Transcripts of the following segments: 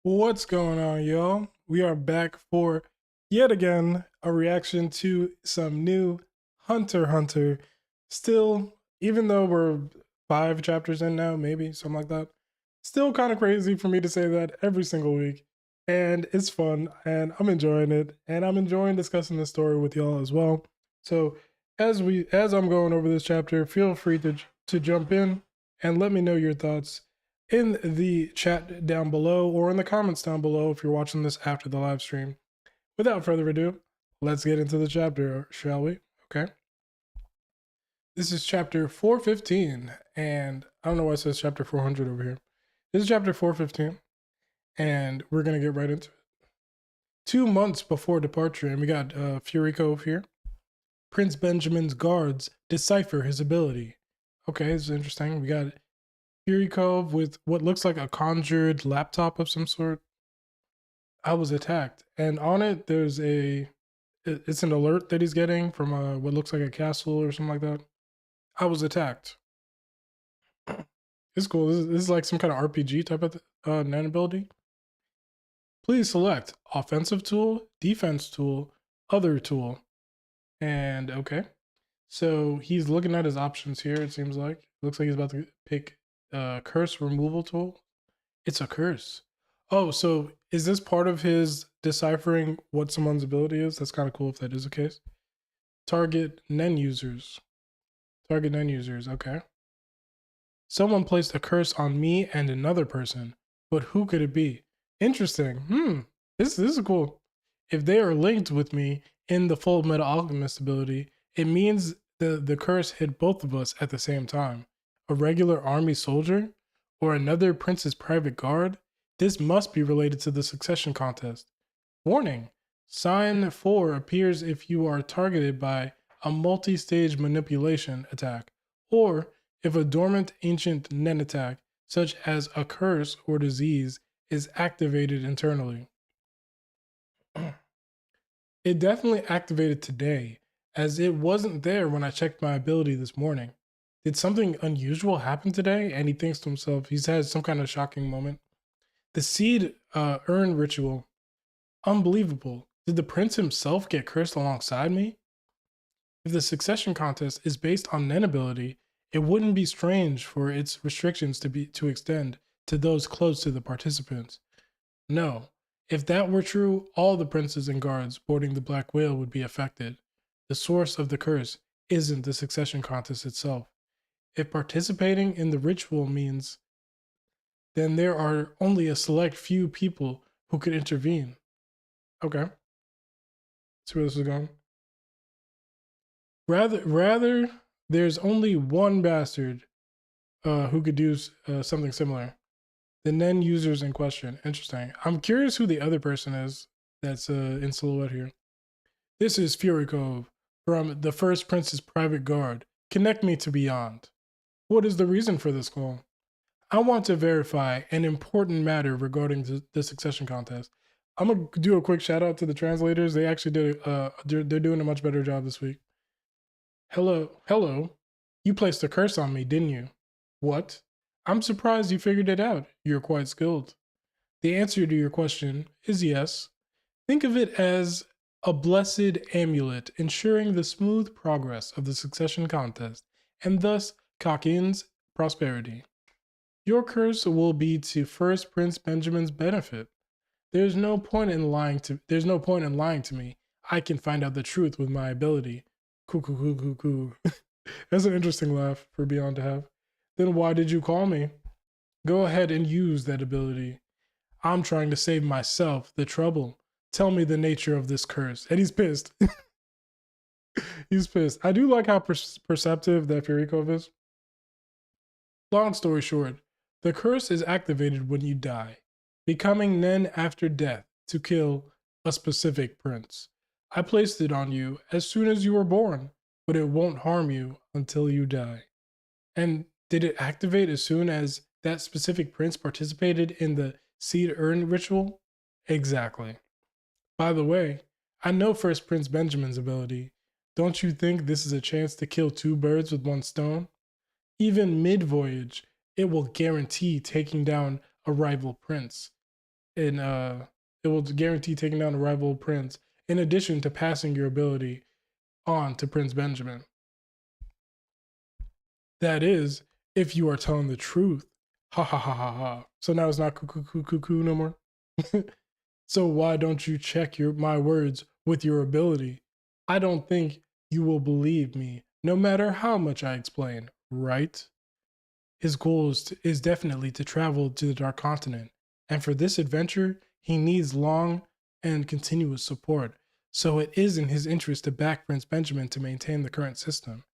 What's going on, y'all? We are back for yet again a reaction to some new Hunter x Hunter. Still, even though we're 5 chapters in now, maybe something like that, still kind of crazy for me to say that every single week. And it's fun, and I'm enjoying it, and I'm enjoying discussing this story with y'all as well. So, as I'm going over this chapter, feel free to jump in and let me know your thoughts in the chat down below or in the comments down below if you're watching this after the live stream. Without further ado, let's get into the chapter, shall we? Okay. This is chapter 415, and I don't know why it says chapter 400 over here. This is chapter 415, and we're going to get right into it. 2 months before departure, and we got Furykov here. Prince Benjamin's guards decipher his ability. Okay, this is interesting. We got Furykov with what looks like a conjured laptop of some sort. I was attacked, and on it there's it's an alert that he's getting from what looks like a castle or something like that. I was attacked. It's cool. This is like some kind of RPG type of nan ability. Please select offensive tool, defense tool, other tool, and okay. So he's looking at his options here. It seems like looks like he's about to pick curse removal tool. It's a curse. Oh, so is this part of his deciphering what someone's ability is? That's kind of cool if that is the case. Target Nen users. Target Nen users, okay. Someone placed a curse on me and another person, but who could it be? Interesting. This is cool. If they are linked with me in the Full Metal Alchemist ability, it means the curse hit both of us at the same time. A regular army soldier or another prince's private guard? This must be related to the succession contest. Warning, sign 4 appears if you are targeted by a multi-stage manipulation attack, or if a dormant ancient Nen attack, such as a curse or disease, is activated internally. It definitely activated today, as it wasn't there when I checked my ability this morning. Did something unusual happen today? And he thinks to himself, he's had some kind of shocking moment. The seed urn ritual. Unbelievable. Did the prince himself get cursed alongside me? If the succession contest is based on Nen ability, it wouldn't be strange for its restrictions to extend to those close to the participants. No, if that were true, all the princes and guards boarding the Black Whale would be affected. The source of the curse isn't the succession contest itself. If participating in the ritual means, then there are only a select few people who could intervene. Okay. See where this is going. Rather, there's only one bastard who could do something similar. The Nen users in question. Interesting. I'm curious who the other person is that's in silhouette here. This is Furykov from the First Prince's private guard. Connect me to Beyond. What is the reason for this call? I want to verify an important matter regarding the succession contest. I'm gonna do a quick shout out to the translators. They actually did they're doing a much better job this week. Hello. You placed a curse on me, didn't you? What? I'm surprised you figured it out. You're quite skilled. The answer to your question is yes. Think of it as a blessed amulet ensuring the smooth progress of the succession contest, and thus Kakin's prosperity. Your curse will be to First Prince Benjamin's benefit. There's no point in lying to me. I can find out the truth with my ability. Coo. That's an interesting laugh for Beyond to have. Then why did you call me? Go ahead and use that ability. I'm trying to save myself the trouble. Tell me the nature of this curse. And he's pissed. He's pissed. I do like how perceptive that Furykov is. Long story short, the curse is activated when you die, becoming Nen after death to kill a specific prince. I placed it on you as soon as you were born, but it won't harm you until you die. And did it activate as soon as that specific prince participated in the seed urn ritual? Exactly. By the way, I know First Prince Benjamin's ability. Don't you think this is a chance to kill 2 birds with 1 stone? Even mid-voyage, it will guarantee taking down a rival prince. and it will guarantee taking down a rival prince, in addition to passing your ability on to Prince Benjamin. That is, if you are telling the truth. Ha ha ha ha ha. So now it's not cuckoo no more. So why don't you check my words with your ability? I don't think you will believe me, no matter how much I explain, right? His goal is definitely to travel to the Dark Continent, and for this adventure, he needs long and continuous support. So it is in his interest to back Prince Benjamin to maintain the current system.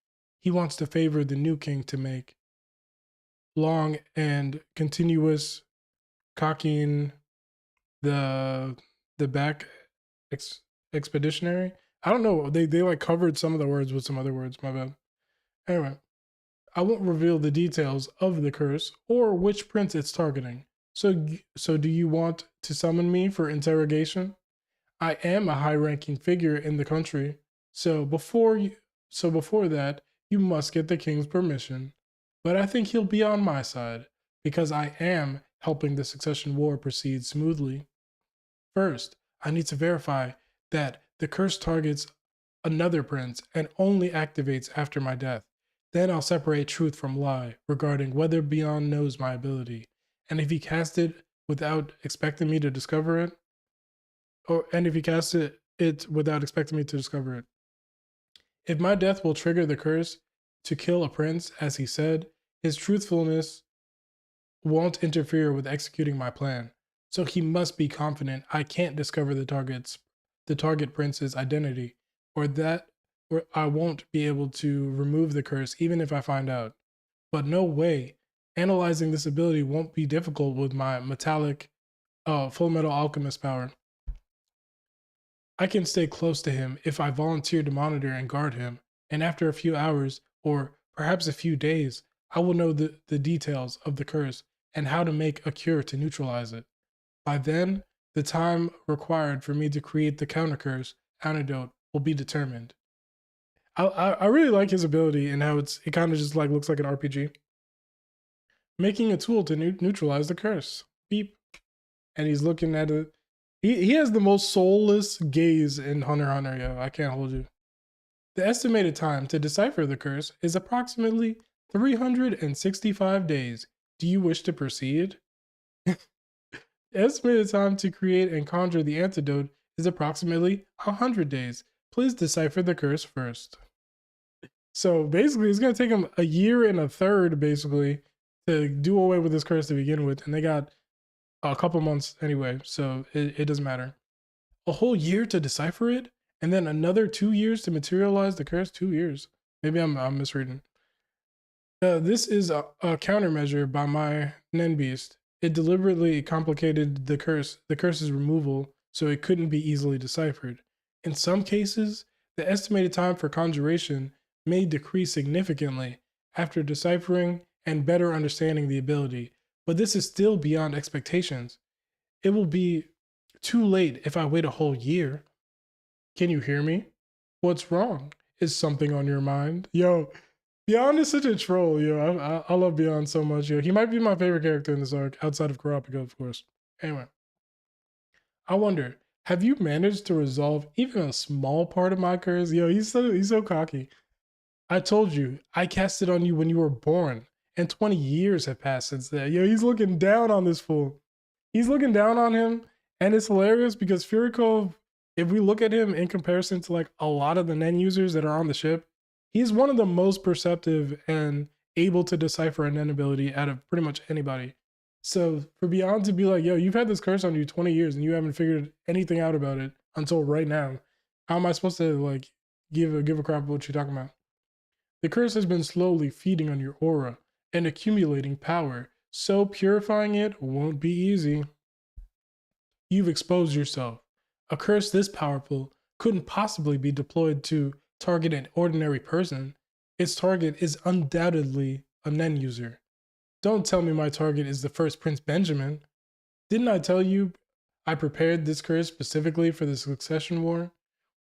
He wants to favor the new king to make long and continuous cocking the back expeditionary. I don't know. They like covered some of the words with some other words. My bad. Anyway, I won't reveal the details of the curse or which prince it's targeting. So do you want to summon me for interrogation? I am a high-ranking figure in the country. Before that, you must get the king's permission. But I think he'll be on my side because I am helping the succession war proceed smoothly. First, I need to verify that the curse targets another prince and only activates after my death. Then I'll separate truth from lie regarding whether Beyond knows my ability, and if he cast it without expecting me to discover it, and if he cast it without expecting me to discover it. If my death will trigger the curse to kill a prince, as he said, his truthfulness won't interfere with executing my plan. So he must be confident I can't discover the target prince's identity, or I won't be able to remove the curse even if I find out. But no way. Analyzing this ability won't be difficult with my full metal alchemist power. I can stay close to him if I volunteer to monitor and guard him, and after a few hours, or perhaps a few days, I will know the details of the curse and how to make a cure to neutralize it. By then, the time required for me to create the counter curse antidote will be determined. I really like his ability and how it kind of just like looks like an RPG. Making a tool to neutralize the curse. Beep. And he's looking at it. He has the most soulless gaze in Hunter x Hunter, yo. I can't hold you. The estimated time to decipher the curse is approximately 365 days. Do you wish to proceed? The estimated time to create and conjure the antidote is approximately 100 days. Please decipher the curse first. So basically, it's going to take him a year and a third, basically, to do away with this curse to begin with. And they got a couple months anyway, so it doesn't matter. A whole year to decipher it, and then another 2 years to materialize the curse. 2 years. Maybe I'm misreading. This is a countermeasure by my Nen Beast. It deliberately complicated the curse's removal, so it couldn't be easily deciphered. In some cases, the estimated time for conjuration may decrease significantly after deciphering and better understanding the ability, but this is still beyond expectations. It will be too late if I wait a whole year. Can you hear me? What's wrong? Is something on your mind? Yo, Beyond is such a troll, yo. I love Beyond so much, yo. He might be my favorite character in this arc, outside of Kurapika, of course. Anyway, I wonder, have you managed to resolve even a small part of my curse? Yo, he's so cocky. I told you, I cast it on you when you were born, and 20 years have passed since then. Yo, he's looking down on this fool. He's looking down on him, and it's hilarious because Furykov, if we look at him in comparison to like a lot of the Nen users that are on the ship, he's one of the most perceptive and able to decipher a Nen ability out of pretty much anybody. So for Beyond to be like, yo, you've had this curse on you 20 years and you haven't figured anything out about it until right now, how am I supposed to like give a crap about what you're talking about? The curse has been slowly feeding on your aura and accumulating power, so purifying it won't be easy. You've exposed yourself. A curse this powerful couldn't possibly be deployed to target an ordinary person. Its target is undoubtedly a Nen user. Don't tell me my target is the first Prince Benjamin. Didn't I tell you I prepared this curse specifically for the succession war?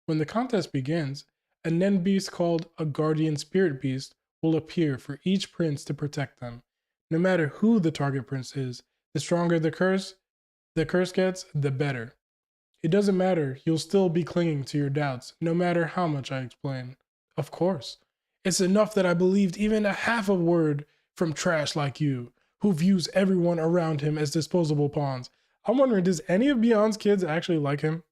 When the contest begins, a Nen beast called a guardian spirit beast will appear for each prince to protect them. No matter who the target prince is, the stronger the curse, the curse gets, the better. It doesn't matter, you'll still be clinging to your doubts, no matter how much I explain. Of course. It's enough that I believed even a half a word from trash like you, who views everyone around him as disposable pawns. I'm wondering, does any of Beyond's kids actually like him?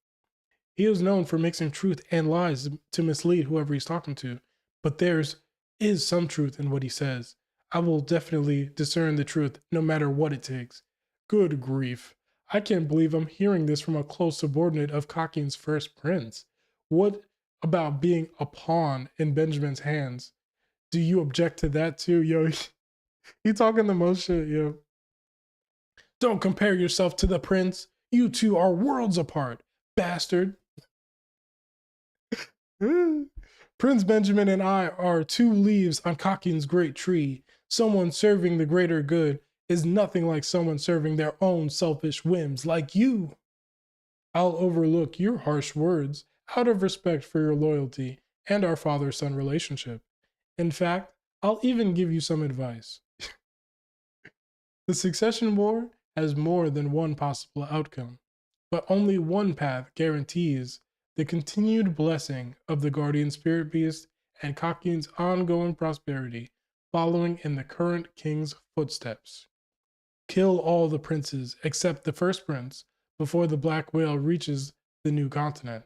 He is known for mixing truth and lies to mislead whoever he's talking to, but there's is some truth in what he says. I will definitely discern the truth no matter what it takes. Good grief. I can't believe I'm hearing this from a close subordinate of Cocking's first prince. What about being a pawn in Benjamin's hands? Do you object to that too? Yo, he talking the most shit, yo. Don't compare yourself to the prince. You two are worlds apart, bastard. Prince Benjamin and I are two leaves on Cocking's great tree. Someone serving the greater good is nothing like someone serving their own selfish whims like you. I'll overlook your harsh words out of respect for your loyalty and our father-son relationship. In fact, I'll even give you some advice. The succession war has more than one possible outcome, but only one path guarantees the continued blessing of the guardian spirit beast and Cocking's ongoing prosperity following in the current king's footsteps. Kill all the princes except the first prince before the black whale reaches the new continent.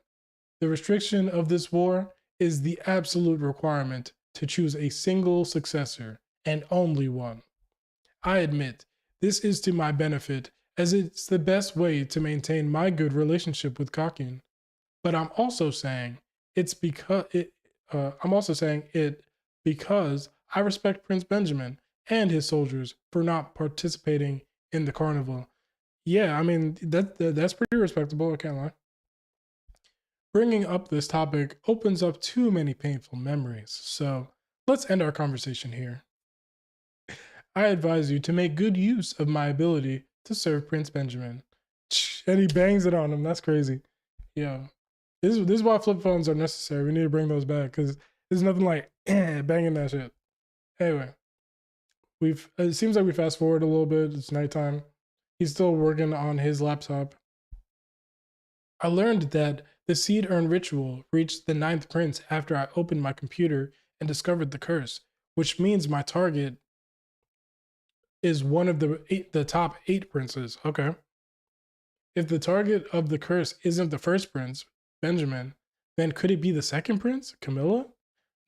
The restriction of this war is the absolute requirement to choose a single successor and only one. I admit, this is to my benefit as it's the best way to maintain my good relationship with Kakin. But I'm also saying it because I respect Prince Benjamin and his soldiers for not participating in the carnival. Yeah, I mean that's pretty respectable. I can't lie. Bringing up this topic opens up too many painful memories, so let's end our conversation here. I advise you to make good use of my ability to serve Prince Benjamin. And he bangs it on him. That's crazy. Yeah. This is why flip phones are necessary. We need to bring those back because there's nothing like banging that shit. Anyway, it seems like we fast forward a little bit. It's nighttime. He's still working on his laptop. I learned that the seed urn ritual reached the 9th prince after I opened my computer and discovered the curse, which means my target is one of the top 8 princes. Okay. If the target of the curse isn't the first prince, Benjamin, then could it be the second prince, Camilla?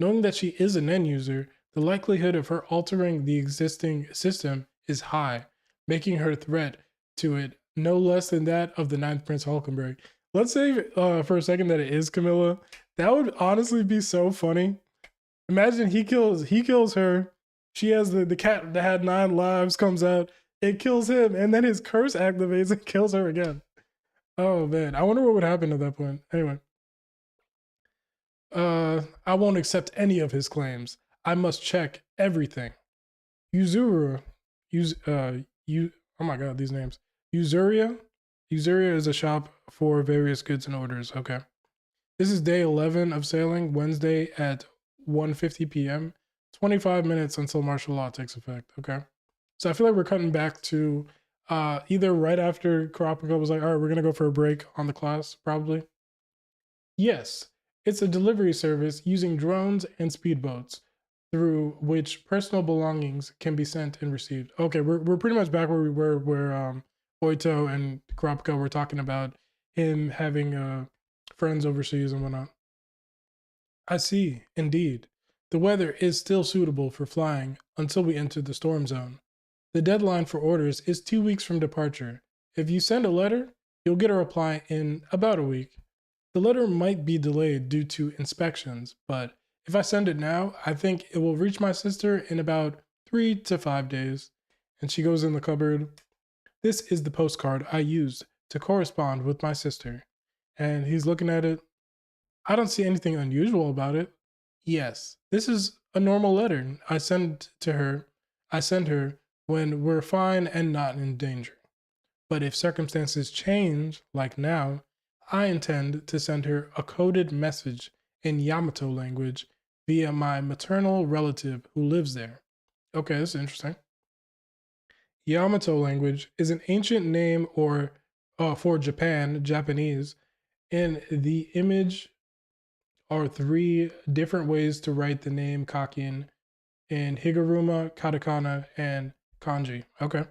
Knowing that she is an end user, the likelihood of her altering the existing system is high, making her threat to it no less than that of the 9th Prince Hulkenberg. Let's say for a second that it is Camilla. That would honestly be so funny. Imagine he kills her. She has the cat that had 9 lives comes out. It kills him, and then his curse activates and kills her again. Oh man, I wonder what would happen at that point. Anyway. I won't accept any of his claims. I must check everything. Oh my god, these names. Usuria is a shop for various goods and orders. Okay. This is day 11 of sailing, Wednesday at 1:50 p.m. 25 minutes until martial law takes effect. Okay. So I feel like we're cutting back to either right after Kurapika was like, all right, we're going to go for a break on the class, probably. Yes, it's a delivery service using drones and speedboats through which personal belongings can be sent and received. Okay, we're pretty much back where we were, where Oito and Kurapika were talking about him having friends overseas and whatnot. I see, indeed. The weather is still suitable for flying until we enter the storm zone. The deadline for orders is 2 weeks from departure. If you send a letter, you'll get a reply in about a week. The letter might be delayed due to inspections, but if I send it now, I think it will reach my sister in about 3 to 5 days. And she goes in the cupboard. This is the postcard I used to correspond with my sister. And he's looking at it. I don't see anything unusual about it. Yes, this is a normal letter I send her when we're fine and not in danger. But if circumstances change, like now, I intend to send her a coded message in Yamato language via my maternal relative who lives there. Okay, this is interesting. Yamato language is an ancient name or for Japan, Japanese. In the image are three different ways to write the name Kakin in Higuruma, katakana, and kanji. Okay.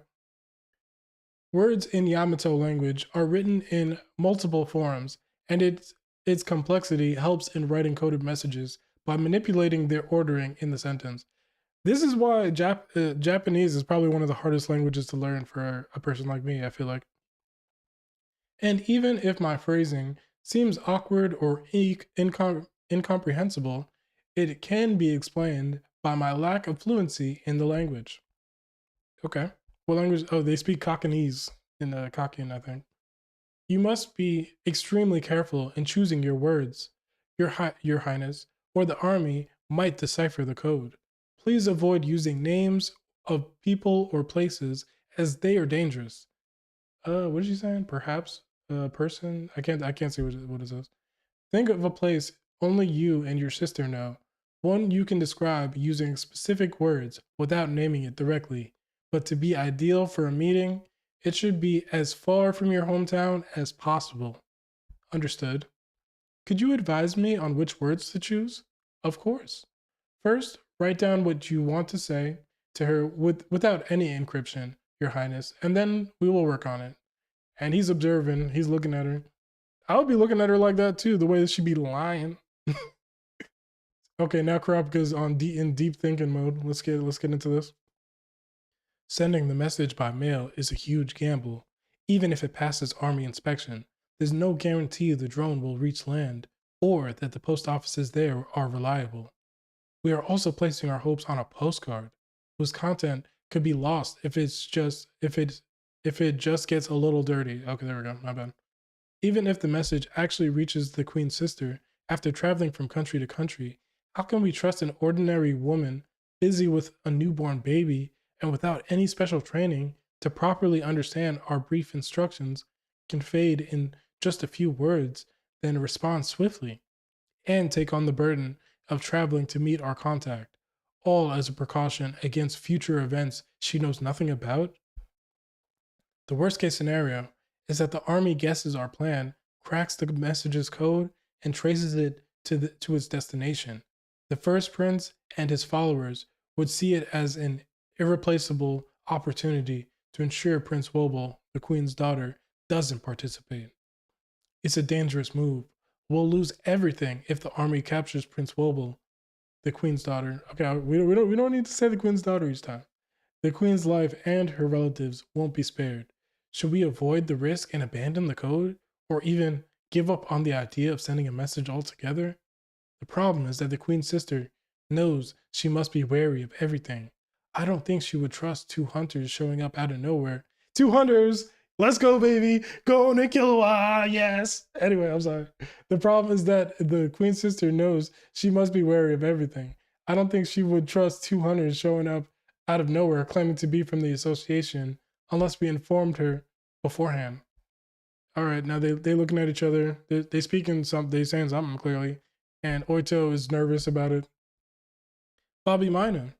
Words in Yamato language are written in multiple forms, and its complexity helps in writing coded messages by manipulating their ordering in the sentence. This is why Japanese is probably one of the hardest languages to learn for a person like me, I feel like. And even if my phrasing seems awkward or incomprehensible, it can be explained by my lack of fluency in the language. Okay. What language? Oh, they speak Kakanese in Kakin, I think. You must be extremely careful in choosing your words, your Highness, or the army might decipher the code. Please avoid using names of people or places as they are dangerous. What is she saying? Perhaps a person? I can't see what it says. Think of a place only you and your sister know. One you can describe using specific words without naming it directly. But to be ideal for a meeting, it should be as far from your hometown as possible. Understood. Could you advise me on which words to choose? Of course. First, write down what you want to say to her without any encryption, Your Highness, and then we will work on it. And he's observing, he's looking at her. I would be looking at her like that too, the way that she'd be lying. Okay, now Karapika's in deep thinking mode. Let's get into this. Sending the message by mail is a huge gamble. Even if it passes army inspection, there's no guarantee the drone will reach land or that the post offices there are reliable. We are also placing our hopes on a postcard whose content could be lost if it just gets a little dirty. Okay, there we go. My bad. Even if the message actually reaches the Queen's sister after traveling from country to country, how can we trust an ordinary woman busy with a newborn baby and without any special training to properly understand our brief instructions conveyed in just a few words, then respond swiftly and take on the burden of traveling to meet our contact, all as a precaution against future events she knows nothing about? The worst case scenario is that the army guesses our plan, cracks the message's code, and traces it to its destination. The first prince and his followers would see it as an irreplaceable opportunity to ensure Prince Wobble, the queen's daughter, doesn't participate. It's a dangerous move. We'll lose everything if the army captures Prince Wobble, the queen's daughter. Okay, we don't need to say the queen's daughter each time. The queen's life and her relatives won't be spared. Should we avoid the risk and abandon the code, or even give up on the idea of sending a message altogether? The problem is that the queen's sister knows she must be wary of everything. I don't think she would trust two hunters showing up out of nowhere. Two hunters! Let's go, baby! Go to Killua! Yes! Anyway, I'm sorry. The problem is that the queen's sister knows she must be wary of everything. I don't think she would trust two hunters showing up out of nowhere claiming to be from the association unless we informed her beforehand. All right, now they looking at each other. They speaking something. They saying something clearly, and Oito is nervous about it. Bobby Mina,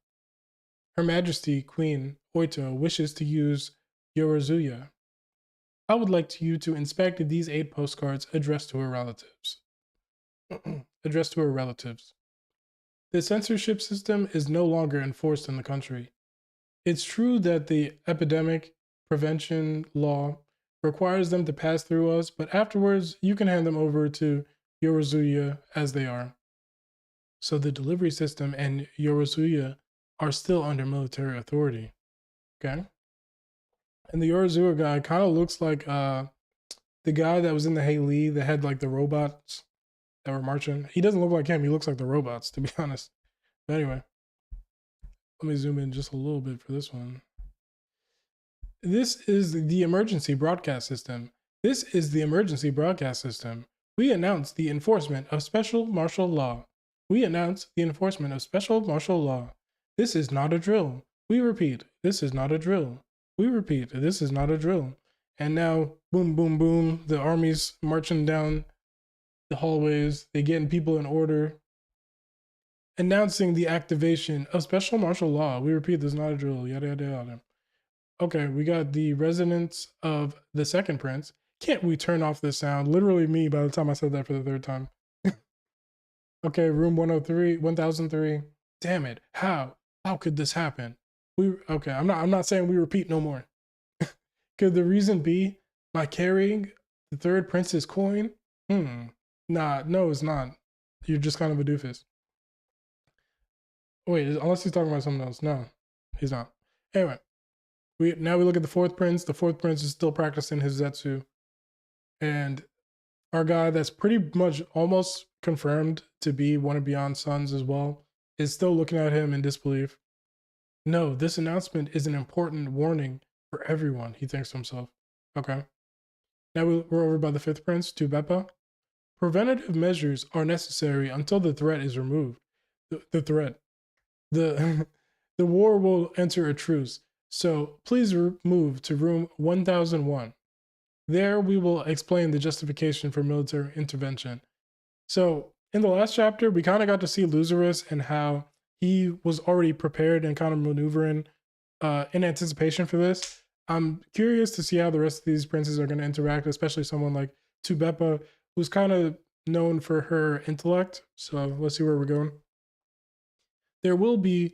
Her Majesty Queen Oito wishes to use Yorozuya. I would like you to inspect these 8 postcards addressed to her relatives. Addressed to her relatives. The censorship system is no longer enforced in the country. It's true that the epidemic prevention law requires them to pass through us, but afterwards you can hand them over to Yorozuya as they are. So the delivery system and Yorozuya are still under military authority. Okay? And the Yorozuya guy kind of looks like the guy that was in the Hey Lee that had like the robots that were marching. He doesn't look like him. He looks like the robots, to be honest. But anyway, let me zoom in just a little bit for this one. This is the emergency broadcast system. This is the emergency broadcast system. We announce the enforcement of special martial law. We announce the enforcement of special martial law. This is not a drill. We repeat, this is not a drill. We repeat, this is not a drill. And now, boom, boom, boom, the army's marching down the hallways. They're getting people in order. Announcing the activation of special martial law. We repeat, this is not a drill. Yada, yada, yada. Okay, we got the residence of the second prince Can't we turn off this sound? Literally me by the time I said that for the third time. Okay, room 103, 1003. Damn it. How? How could this happen? Okay, I'm not saying we repeat no more. Could the reason be by carrying the third prince's coin? Nah, no, it's not. You're just kind of a doofus. Wait, unless he's talking about something else. No, he's not. Anyway, now we look at the fourth prince. The fourth prince is still practicing his Zetsu. And our guy that's pretty much almost confirmed to be one of Beyond's sons as well is still looking at him in disbelief. No, this announcement is an important warning for everyone, he thinks to himself. Okay. Now we're over by the fifth prince, Tubeppa. Preventative measures are necessary until the threat is removed. The threat. The war will enter a truce, so please move to room 1001. There we will explain the justification for military intervention. So in the last chapter, we kind of got to see Lazarus and how he was already prepared and kind of maneuvering in anticipation for this. I'm curious to see how the rest of these princes are going to interact, especially someone like Tubeppa, who's kind of known for her intellect. So let's see where we're going. There we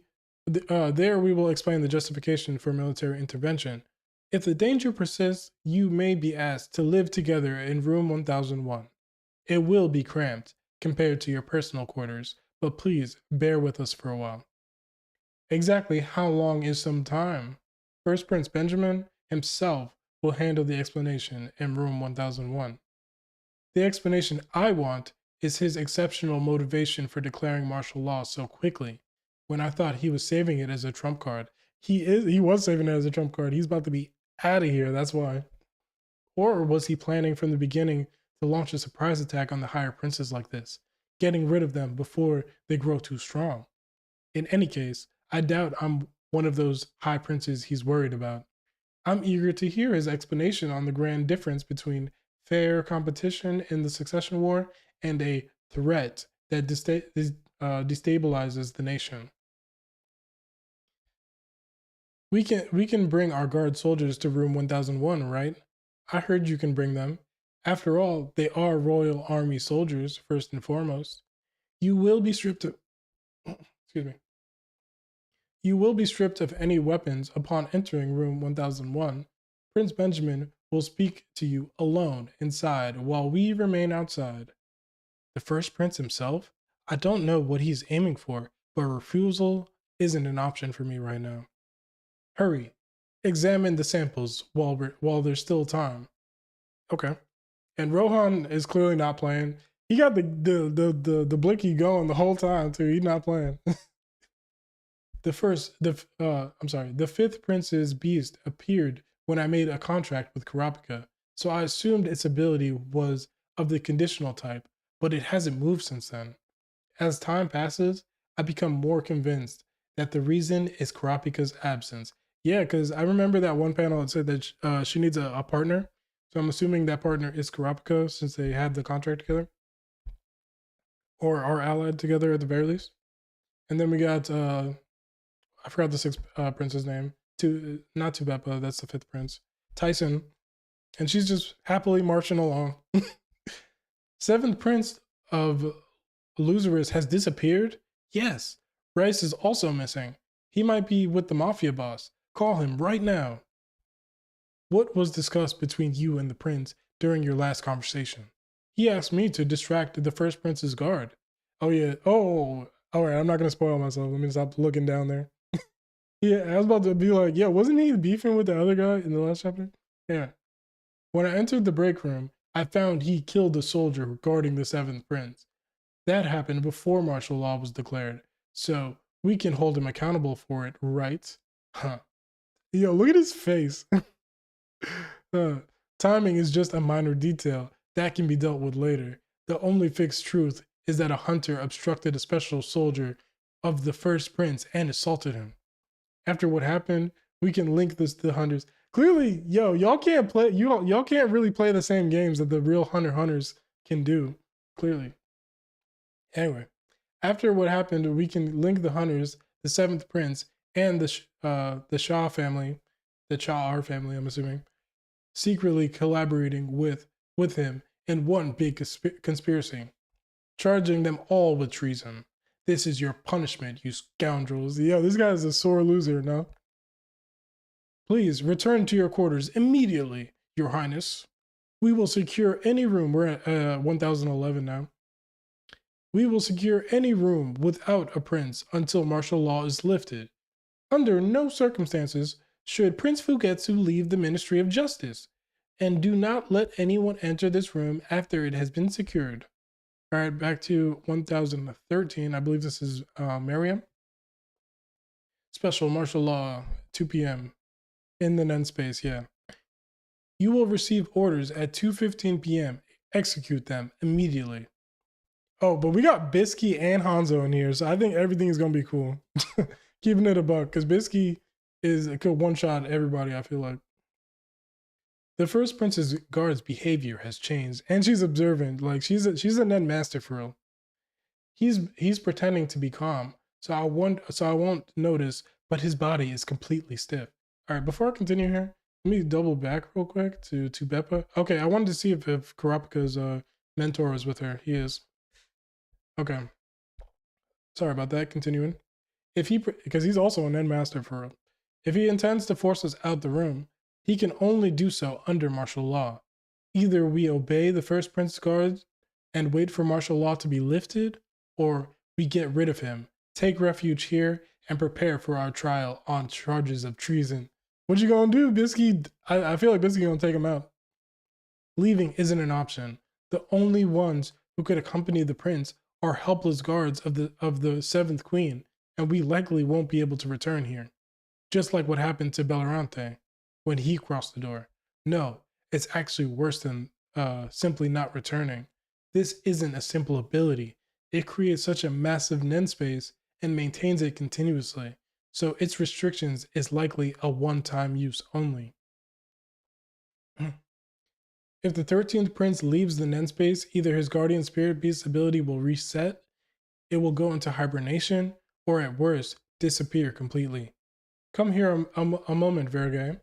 will explain the justification for military intervention. If the danger persists, you may be asked to live together in room 1001. It will be cramped compared to your personal quarters, but please bear with us for a while. Exactly how long is some time? First Prince Benjamin himself will handle the explanation in room 1001. The explanation I want is his exceptional motivation for declaring martial law so quickly, when I thought he was saving it as a trump card. He was saving it as a trump card. He's about to be out of here, that's why. Or was he planning from the beginning to launch a surprise attack on the higher princes like this, getting rid of them before they grow too strong? In any case, I doubt I'm one of those high princes he's worried about. I'm eager to hear his explanation on the grand difference between fair competition in the succession war and a threat that destabilizes the nation. We can bring our guard soldiers to room 1001, right? I heard you can bring them. After all, they are Royal Army soldiers, first and foremost. You will be stripped of excuse me. You will be stripped of any weapons upon entering room 1001. Prince Benjamin will speak to you alone inside while we remain outside. The first prince himself? I don't know what he's aiming for, but refusal isn't an option for me right now. Hurry. Examine the samples while there's still time. Okay. And Rohan is clearly not playing. He got the blicky going the whole time too. He's not playing. The fifth prince's beast appeared when I made a contract with Karapika, so I assumed its ability was of the conditional type, but it hasn't moved since then. As time passes, I become more convinced that the reason is Karapika's absence. Yeah, because I remember that one panel that said that she needs a partner. So I'm assuming that partner is Karapika since they had the contract together. Or are allied together at the very least. And then we got, I forgot the sixth prince's name. Not Tubeppa, that's the fifth prince. Tyson. And she's just happily marching along. Seventh prince of Lazarus has disappeared? Yes. Rice is also missing. He might be with the mafia boss. Call him right now. What was discussed between you and the prince during your last conversation? He asked me to distract the first prince's guard. Oh yeah. Oh, all right. I'm not gonna spoil myself. Let me stop looking down there. Yeah, I was about to be like, yeah, wasn't he beefing with the other guy in the last chapter? Yeah. When I entered the break room, I found he killed a soldier guarding the seventh prince. That happened before martial law was declared, so we can hold him accountable for it, right? Huh. Yo, look at his face. Timing is just a minor detail that can be dealt with later. The only fixed truth is that a hunter obstructed a special soldier of the first prince and assaulted him. After what happened, we can link this to the hunters. Clearly, y'all can't play. Y'all can't really play the same games that the real hunters can do. Clearly. Anyway, after what happened, we can link the hunters, the seventh prince, and the Shah family, the Cha'ar family, I'm assuming, secretly collaborating with him in one big conspiracy, charging them all with treason. This is your punishment, you scoundrels. Yo, this guy is a sore loser, no? Please return to your quarters immediately, Your Highness. We will secure any room. We're at 1011 now. We will secure any room without a prince until martial law is lifted. Under no circumstances should Prince Fugetsu leave the Ministry of Justice, and do not let anyone enter this room after it has been secured. All right, back to 1013. I believe this is Miriam. Special martial law, 2 p.m. in the Nen space, yeah. You will receive orders at 2:15 p.m. Execute them immediately. Oh, but we got Bisky and Hanzo in here, so I think everything is going to be cool. Keeping it a buck, because Bisky could one-shot everybody, I feel like. The first prince's guard's behavior has changed, and she's observant. Like, she's a Nen master for real. He's pretending to be calm, so I won't notice, but his body is completely stiff. All right, before I continue here, let me double back real quick to Beppa. Okay, I wanted to see if Kurapika's mentor is with her. He is. Okay. Sorry about that. Continuing. Because he's also an Nen master for real. If he intends to force us out the room, he can only do so under martial law. Either we obey the first prince's guards and wait for martial law to be lifted, or we get rid of him, take refuge here, and prepare for our trial on charges of treason. What you gonna do, Bisky? I feel like Bisky gonna take him out. Leaving isn't an option. The only ones who could accompany the prince are helpless guards of the seventh queen, and we likely won't be able to return here. Just like what happened to Bellerante when he crossed the door. No, it's actually worse than simply not returning. This isn't a simple ability. It creates such a massive Nen space and maintains it continuously, so its restrictions is likely a one-time use only. If the 13th prince leaves the Nen space, either his guardian spirit beast's ability will reset, it will go into hibernation, or at worst, disappear completely. Come here a moment, Verge.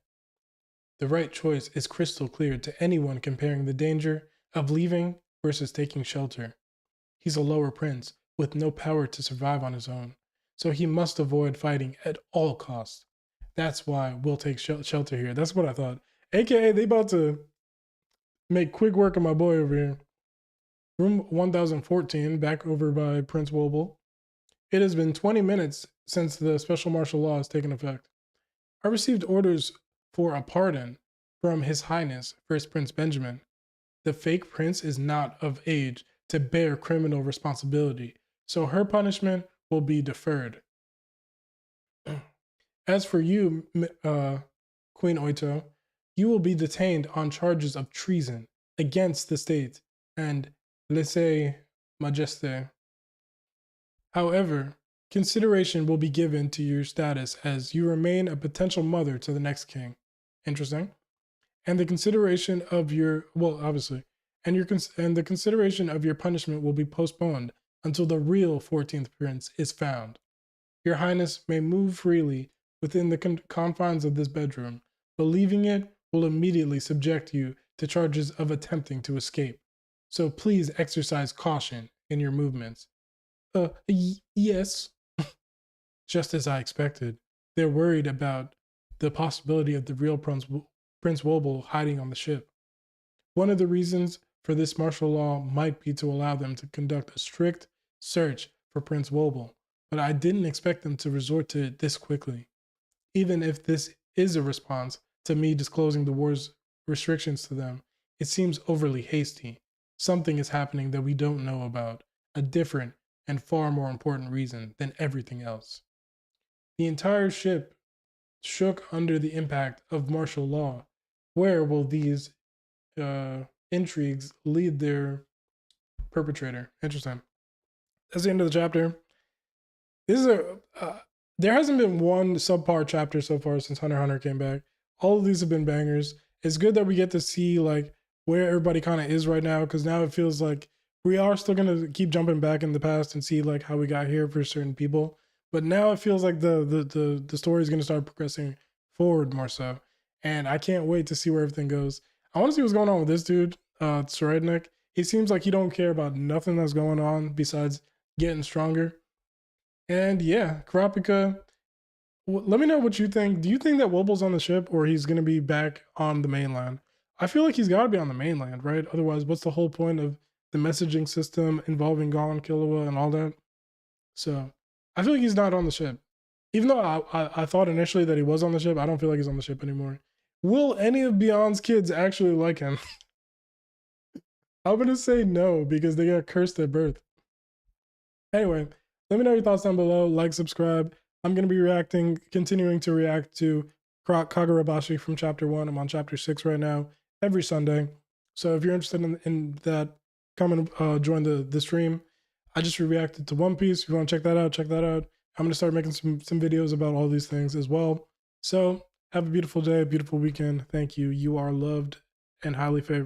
The right choice is crystal clear to anyone comparing the danger of leaving versus taking shelter. He's a lower prince with no power to survive on his own, so he must avoid fighting at all costs. That's why we'll take shelter here. That's what I thought. AKA, they about to make quick work of my boy over here. Room 1014, back over by Prince Wobble. It has been 20 minutes since the special martial law has taken effect. I received orders for a pardon from His Highness, First Prince Benjamin. The fake prince is not of age to bear criminal responsibility, so her punishment will be deferred. As for you, Queen Oito, you will be detained on charges of treason against the state and lèse-majesté. However, consideration will be given to your status as you remain a potential mother to the next king. Interesting. And the consideration of your, well, obviously, and the consideration of your punishment will be postponed until the real 14th prince is found. Your Highness may move freely within the confines of this bedroom, but leaving it will immediately subject you to charges of attempting to escape. So please exercise caution in your movements. Yes. Just as I expected, they're worried about the possibility of the real Prince Wobble hiding on the ship. One of the reasons for this martial law might be to allow them to conduct a strict search for Prince Wobble, but I didn't expect them to resort to it this quickly. Even if this is a response to me disclosing the war's restrictions to them, it seems overly hasty. Something is happening that we don't know about, a different and far more important reason than everything else. The entire ship shook under the impact of martial law. Where will these intrigues lead their perpetrator? Interesting. That's the end of the chapter. This is there hasn't been one subpar chapter so far since Hunter x Hunter came back. All of these have been bangers. It's good that we get to see like where everybody kind of is right now, because now it feels like we are still gonna keep jumping back in the past and see like how we got here for certain people. But now it feels like the story is gonna start progressing forward more so. and I can't wait to see where everything goes. I want to see what's going on with this dude, Serednik. He seems like he don't care about nothing that's going on besides getting stronger. And yeah, Karapika, let me know what you think. Do you think that Wobble's on the ship or he's going to be back on the mainland? I feel like he's got to be on the mainland, right? Otherwise, what's the whole point of the messaging system involving Gon, Killua, and all that? So I feel like he's not on the ship. Even though I thought initially that he was on the ship, I don't feel like he's on the ship anymore. Will any of Beyond's kids actually like him? I'm going to say no because they got cursed at birth. Anyway, let me know your thoughts down below. Like, subscribe. I'm going to be continuing to react to Kagurabashi from chapter 1. I'm on chapter 6 right now, every Sunday. So if you're interested in that, come and join the stream. I just reacted to One Piece. If you want to check that out, check that out. I'm going to start making some videos about all these things as well. So have a beautiful day, a beautiful weekend. Thank you. You are loved and highly favored.